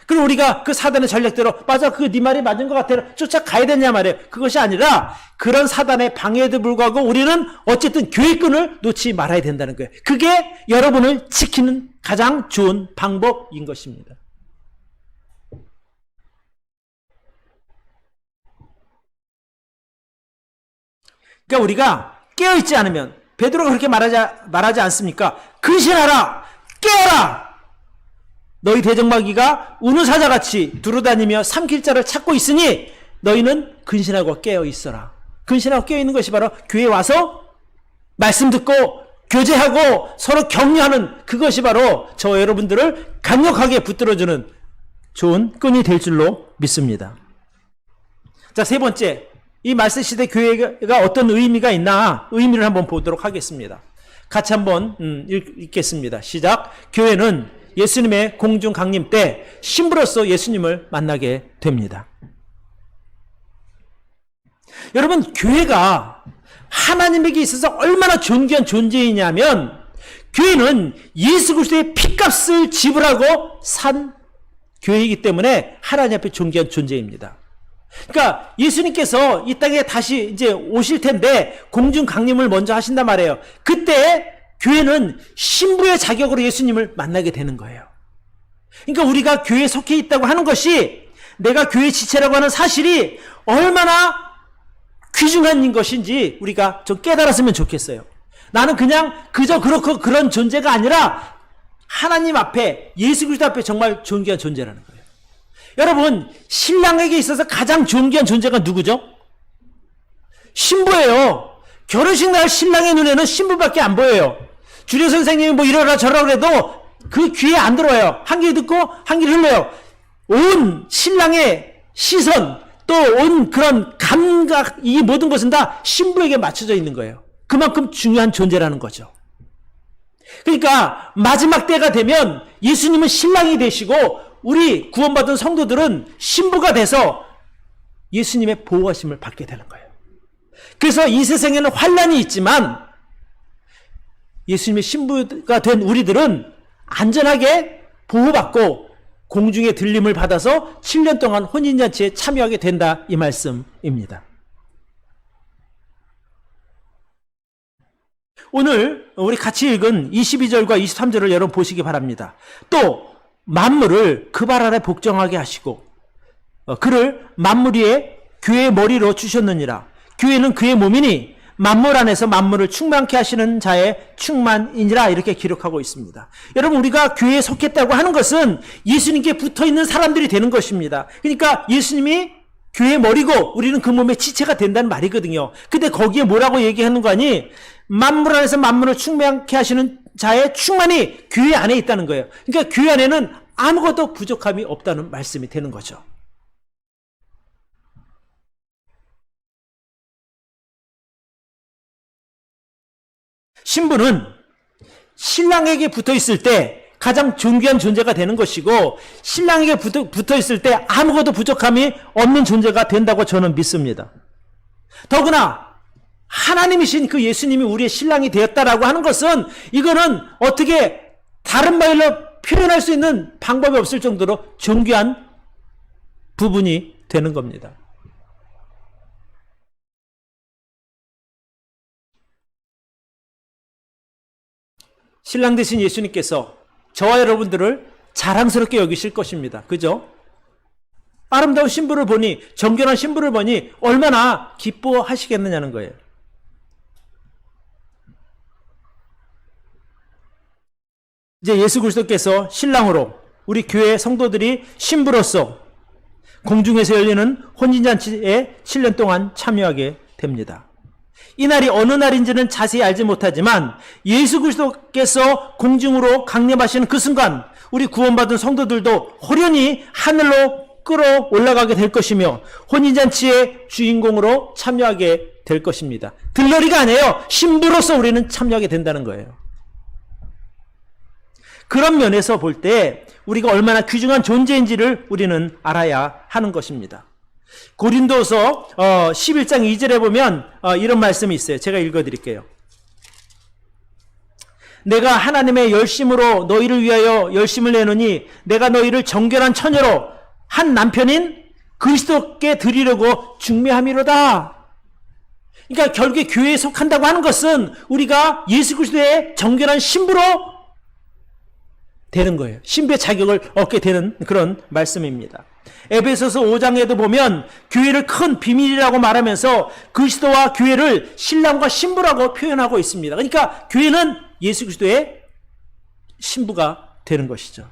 그리고 우리가 그 사단의 전략대로 맞아 그 네 말이 맞는 것 같아 쫓아가야 되냐 말이에요. 그것이 아니라 그런 사단의 방해에도 불구하고 우리는 어쨌든 교회끈을 놓지 말아야 된다는 거예요. 그게 여러분을 지키는 가장 좋은 방법인 것입니다. 그러니까 우리가 깨어있지 않으면, 베드로가 그렇게 말하지 않습니까? 근신하라, 깨어라. 너희 대적마귀가 우는 사자같이 두루다니며 삼킬 자를 찾고 있으니 너희는 근신하고 깨어 있어라. 근신하고 깨어 있는 것이 바로 교회에 와서 말씀 듣고 교제하고 서로 격려하는, 그것이 바로 저 여러분들을 강력하게 붙들어주는 좋은 끈이 될 줄로 믿습니다. 자, 세 번째, 이 말씀시대 교회가 어떤 의미가 있나, 의미를 한번 보도록 하겠습니다. 같이 한번 읽겠습니다. 시작. 교회는 예수님의 공중 강림 때 신부로서 예수님을 만나게 됩니다. 여러분, 교회가 하나님에게 있어서 얼마나 존귀한 존재이냐면, 교회는 예수 그리스도의 피값을 지불하고 산 교회이기 때문에 하나님 앞에 존귀한 존재입니다. 그러니까 예수님께서 이 땅에 다시 이제 오실 텐데 공중 강림을 먼저 하신단 말이에요. 그때 교회는 신부의 자격으로 예수님을 만나게 되는 거예요. 그러니까 우리가 교회에 속해 있다고 하는 것이, 내가 교회 지체라고 하는 사실이 얼마나 귀중한 것인지 우리가 좀 깨달았으면 좋겠어요. 나는 그냥 그저 그렇고 그런 존재가 아니라 하나님 앞에, 예수 그리스도 앞에 정말 존귀한 존재라는 거예요. 여러분, 신랑에게 있어서 가장 존귀한 존재가 누구죠? 신부예요. 결혼식 날 신랑의 눈에는 신부밖에 안 보여요. 주례 선생님이 이러라 저러라 그래도 그 귀에 안 들어와요. 한 귀 듣고 한 귀를 흘려요. 온 신랑의 시선, 또 온 그런 감각, 이 모든 것은 다 신부에게 맞춰져 있는 거예요. 그만큼 중요한 존재라는 거죠. 그러니까 마지막 때가 되면 예수님은 신랑이 되시고 우리 구원받은 성도들은 신부가 돼서 예수님의 보호하심을 받게 되는 거예요. 그래서 이 세상에는 환난이 있지만 예수님의 신부가 된 우리들은 안전하게 보호받고 공중의 들림을 받아서 7년 동안 혼인잔치에 참여하게 된다, 이 말씀입니다. 오늘 우리 같이 읽은 22절과 23절을 여러분 보시기 바랍니다. 또 만물을 그 발 아래 복종하게 하시고 그를 만물 위에 교회의 머리로 주셨느니라. 교회는 그의 몸이니 만물 안에서 만물을 충만케 하시는 자의 충만이니라, 이렇게 기록하고 있습니다. 여러분, 우리가 교회에 속했다고 하는 것은 예수님께 붙어있는 사람들이 되는 것입니다. 그러니까 예수님이 교회의 머리고 우리는 그 몸의 지체가 된다는 말이거든요. 근데 거기에 뭐라고 얘기하는 거 아니? 만물 안에서 만물을 충만케 하시는 자의 충만이 교회 안에 있다는 거예요. 그러니까 교회 안에는 아무것도 부족함이 없다는 말씀이 되는 거죠. 신부는 신랑에게 붙어 있을 때 가장 존귀한 존재가 되는 것이고, 신랑에게 붙어 있을 때 아무것도 부족함이 없는 존재가 된다고 저는 믿습니다. 더구나 하나님이신 그 예수님이 우리의 신랑이 되었다라고 하는 것은, 이거는 어떻게 다른 말로 표현할 수 있는 방법이 없을 정도로 존귀한 부분이 되는 겁니다. 신랑 되신 예수님께서 저와 여러분들을 자랑스럽게 여기실 것입니다. 그죠? 아름다운 신부를 보니, 정결한 신부를 보니 얼마나 기뻐하시겠느냐는 거예요. 이제 예수 그리스도께서 신랑으로, 우리 교회 성도들이 신부로서 공중에서 열리는 혼인잔치에 7년 동안 참여하게 됩니다. 이날이 어느 날인지는 자세히 알지 못하지만 예수 그리스도께서 공중으로 강림하시는 그 순간 우리 구원받은 성도들도 호련히 하늘로 끌어 올라가게 될 것이며 혼인잔치의 주인공으로 참여하게 될 것입니다. 들러리가 아니에요. 신부로서 우리는 참여하게 된다는 거예요. 그런 면에서 볼 때 우리가 얼마나 귀중한 존재인지를 우리는 알아야 하는 것입니다. 고린도서 11장 2절에 보면 이런 말씀이 있어요. 제가 읽어드릴게요. 내가 하나님의 열심으로 너희를 위하여 열심을 내노니 내가 너희를 정결한 처녀로 한 남편인 그리스도께 드리려고 중매함이로다. 그러니까 결국에 교회에 속한다고 하는 것은 우리가 예수 그리스도의 정결한 신부로 되는 거예요. 신부의 자격을 얻게 되는 그런 말씀입니다. 에베소서 5장에도 보면 교회를 큰 비밀이라고 말하면서 그리스도와 교회를 신랑과 신부라고 표현하고 있습니다. 그러니까 교회는 예수 그리스도의 신부가 되는 것이죠.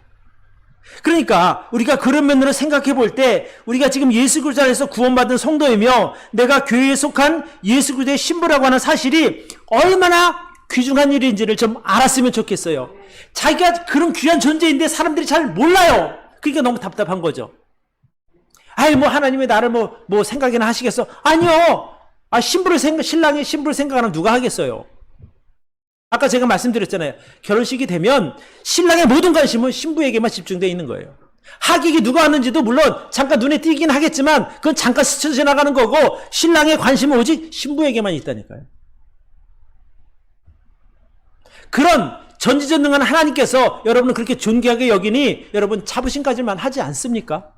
그러니까 우리가 그런 면으로 생각해 볼 때 우리가 지금 예수 그리스도 안에서 구원받은 성도이며 내가 교회에 속한 예수 그리스도의 신부라고 하는 사실이 얼마나 귀중한 일인지를 좀 알았으면 좋겠어요. 자기가 그런 귀한 존재인데 사람들이 잘 몰라요. 그러니까 너무 답답한 거죠. 아이 뭐 하나님이 나를 뭐 생각이나 하시겠어? 아니요. 신랑의 신부를 생각하는 누가 하겠어요? 아까 제가 말씀드렸잖아요. 결혼식이 되면 신랑의 모든 관심은 신부에게만 집중되어 있는 거예요. 하객이 누가 왔는지도 물론 잠깐 눈에 띄긴 하겠지만 그건 잠깐 스쳐 지나가는 거고 신랑의 관심은 오직 신부에게만 있다니까요. 그런 전지전능한 하나님께서 여러분을 그렇게 존귀하게 여기니 여러분 자부심까지만 하지 않습니까?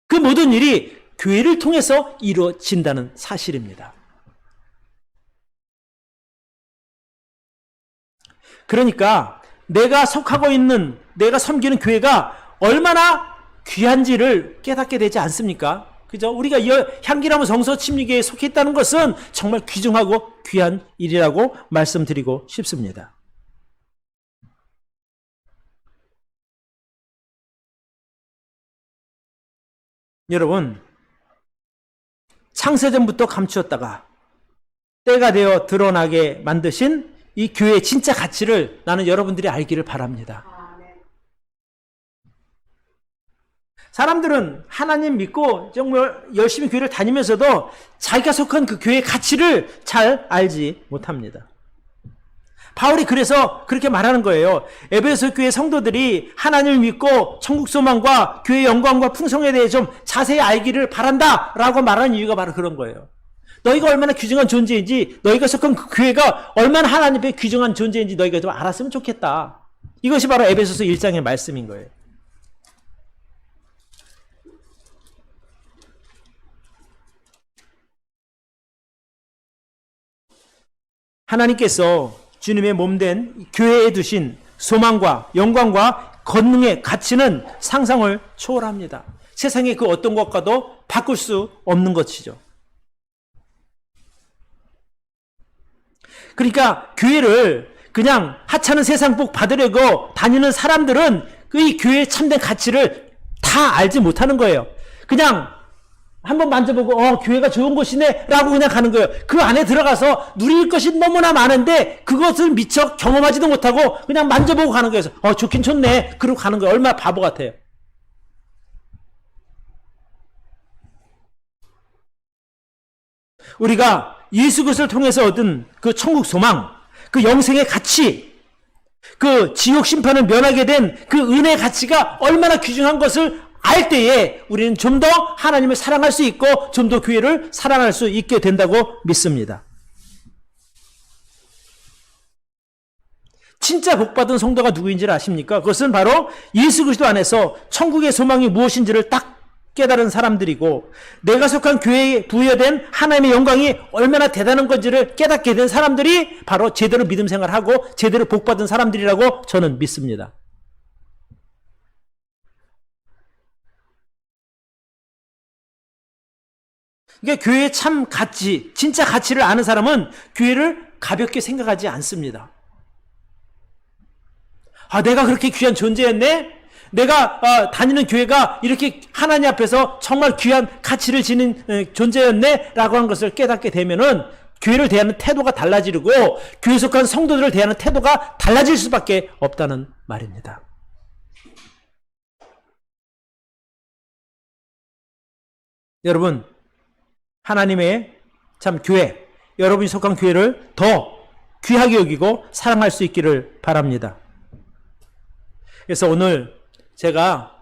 그 모든 일이 교회를 통해서 이루어진다는 사실입니다. 그러니까 내가 속하고 있는 내가 섬기는 교회가 얼마나 귀한지를 깨닫게 되지 않습니까? 그죠? 우리가 향기나무 성서 침례교회에 속해 있다는 것은 정말 귀중하고 귀한 일이라고 말씀드리고 싶습니다. 여러분, 창세전부터 감추었다가 때가 되어 드러나게 만드신 이 교회의 진짜 가치를 나는 여러분들이 알기를 바랍니다. 사람들은 하나님 믿고 정말 열심히 교회를 다니면서도 자기가 속한 그 교회의 가치를 잘 알지 못합니다. 바울이 그래서 그렇게 말하는 거예요. 에베소 교회 성도들이 하나님을 믿고 천국 소망과 교회의 영광과 풍성에 대해 좀 자세히 알기를 바란다 라고 말하는 이유가 바로 그런 거예요. 너희가 얼마나 귀중한 존재인지, 너희가 속한 그 교회가 얼마나 하나님의 귀중한 존재인지 너희가 좀 알았으면 좋겠다. 이것이 바로 에베소서 1장의 말씀인 거예요. 하나님께서 주님의 몸된 교회에 두신 소망과 영광과 권능의 가치는 상상을 초월합니다. 세상의 그 어떤 것과도 바꿀 수 없는 것이죠. 그러니까 교회를 그냥 하찮은 세상복 받으려고 다니는 사람들은 이 교회의 참된 가치를 다 알지 못하는 거예요. 그냥 한번 만져보고 교회가 좋은 곳이네 라고 그냥 가는 거예요. 그 안에 들어가서 누릴 것이 너무나 많은데 그것을 미처 경험하지도 못하고 그냥 만져보고 가는 거예요. 좋긴 좋네 그러고 가는 거예요. 얼마나 바보 같아요. 우리가 예수 그리스도를 통해서 얻은 그 천국 소망, 그 영생의 가치, 그 지옥 심판을 면하게 된 그 은혜의 가치가 얼마나 귀중한 것을 알 때에 우리는 좀 더 하나님을 사랑할 수 있고 좀 더 교회를 사랑할 수 있게 된다고 믿습니다. 진짜 복받은 성도가 누구인지를 아십니까? 그것은 바로 예수 그리스도 안에서 천국의 소망이 무엇인지를 딱 깨달은 사람들이고 내가 속한 교회에 부여된 하나님의 영광이 얼마나 대단한 건지를 깨닫게 된 사람들이 바로 제대로 믿음 생활하고 제대로 복받은 사람들이라고 저는 믿습니다. 그러니까 교회의 참 가치, 진짜 가치를 아는 사람은 교회를 가볍게 생각하지 않습니다. 내가 그렇게 귀한 존재였네? 내가 다니는 교회가 이렇게 하나님 앞에서 정말 귀한 가치를 지닌 존재였네 라고 하는 것을 깨닫게 되면은 교회를 대하는 태도가 달라지고 교회에 속한 성도들을 대하는 태도가 달라질 수밖에 없다는 말입니다. 여러분, 하나님의 참 교회, 여러분이 속한 교회를 더 귀하게 여기고 사랑할 수 있기를 바랍니다. 그래서 오늘 제가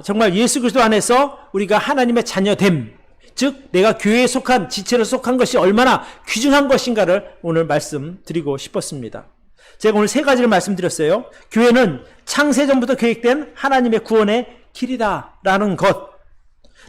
정말 예수 그리스도 안에서 우리가 하나님의 자녀됨, 즉 내가 교회에 속한, 지체로 속한 것이 얼마나 귀중한 것인가를 오늘 말씀드리고 싶었습니다. 제가 오늘 세 가지를 말씀드렸어요. 교회는 창세전부터 계획된 하나님의 구원의 길이다라는 것,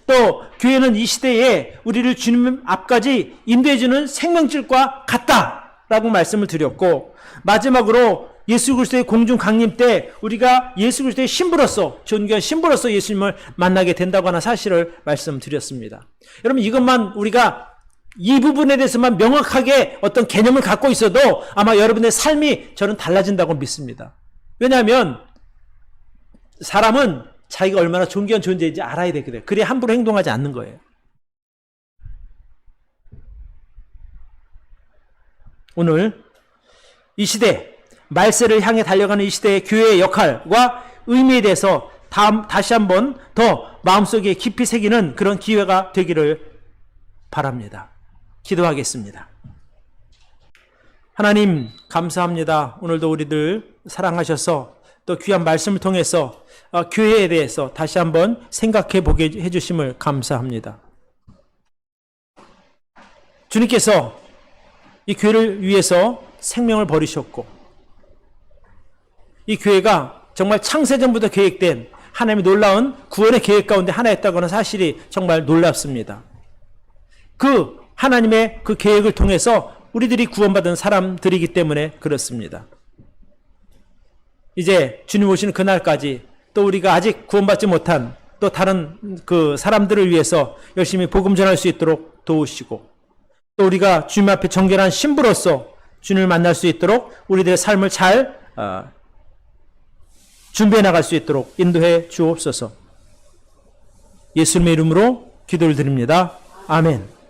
또 교회는 이 시대에 우리를 주님 앞까지 인도해주는 생명줄과 같다라고 말씀을 드렸고, 마지막으로 예수 그리스도의 공중 강림 때 우리가 예수 그리스도의 신부로서, 존귀한 신부로서 예수님을 만나게 된다고 하는 사실을 말씀드렸습니다. 여러분, 이것만 우리가 이 부분에 대해서만 명확하게 어떤 개념을 갖고 있어도 아마 여러분의 삶이 저는 달라진다고 믿습니다. 왜냐하면 사람은 자기가 얼마나 존귀한 존재인지 알아야 되거든요. 그래야 함부로 행동하지 않는 거예요. 오늘 이 시대, 말세를 향해 달려가는 이 시대의 교회의 역할과 의미에 대해서 다시 한번 더 마음속에 깊이 새기는 그런 기회가 되기를 바랍니다. 기도하겠습니다. 하나님, 감사합니다. 오늘도 우리들 사랑하셔서 또 귀한 말씀을 통해서 교회에 대해서 다시 한번 생각해 보게 해주심을 감사합니다. 주님께서 이 교회를 위해서 생명을 버리셨고, 이 교회가 정말 창세전부터 계획된 하나님의 놀라운 구원의 계획 가운데 하나였다고 하는 사실이 정말 놀랍습니다. 그 하나님의 그 계획을 통해서 우리들이 구원받은 사람들이기 때문에 그렇습니다. 이제 주님 오시는 그날까지 또 우리가 아직 구원받지 못한 또 다른 그 사람들을 위해서 열심히 복음 전할 수 있도록 도우시고, 또 우리가 주님 앞에 정결한 신부로서 주님을 만날 수 있도록 우리들의 삶을 잘 준비해 나갈 수 있도록 인도해 주옵소서. 예수님의 이름으로 기도를 드립니다. 아멘.